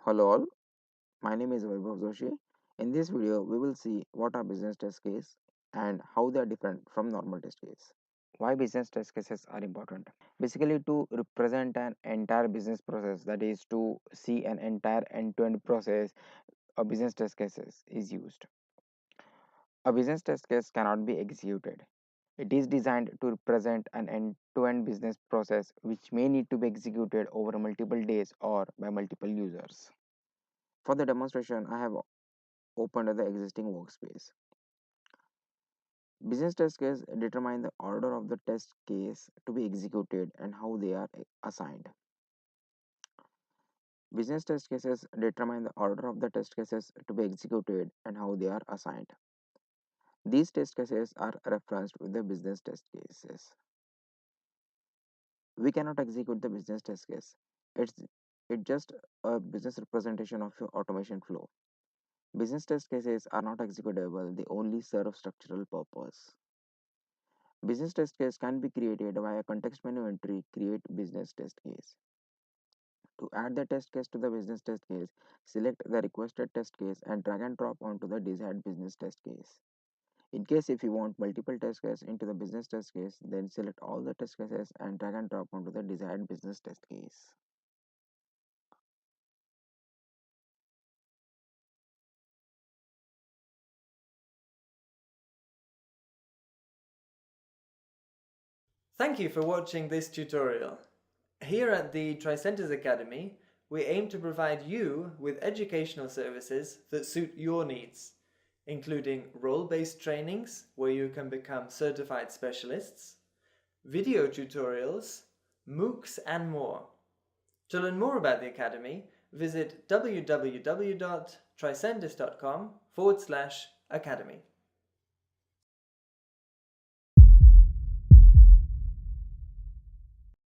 Hello all, my name is Vaibhav Joshi. In this video, we will see what are business test case and how they are different from normal test case. Why business test cases are important? Basically, to represent an entire business process, that is to see an entire end-to-end process, a business test cases is used. A business test case cannot be executed. It is designed to represent an end-to-end business process which may need to be executed over multiple days or by multiple users. For the demonstration, I have opened the existing workspace. Business test case determine the order of the test case to be executed and how they are assigned. Business test cases determine the order of the test cases to be executed and how they are assigned. These test cases are referenced with the business test cases. We cannot execute the business test case. It's just a business representation of your automation flow. Business test cases are not executable, they only serve structural purpose. Business test case can be created via context menu entry create business test case. To add the test case to the business test case, select the requested test case and drag and drop onto the desired business test case. In case if you want multiple test cases into the business test case, then select all the test cases and drag and drop onto the desired business test case. Thank you for watching this tutorial. Here at the Tricentis Academy, we aim to provide you with educational services that suit your needs, including role-based trainings where you can become certified specialists, video tutorials, MOOCs and more. To learn more about the Academy, visit www.tricentis.com/academy.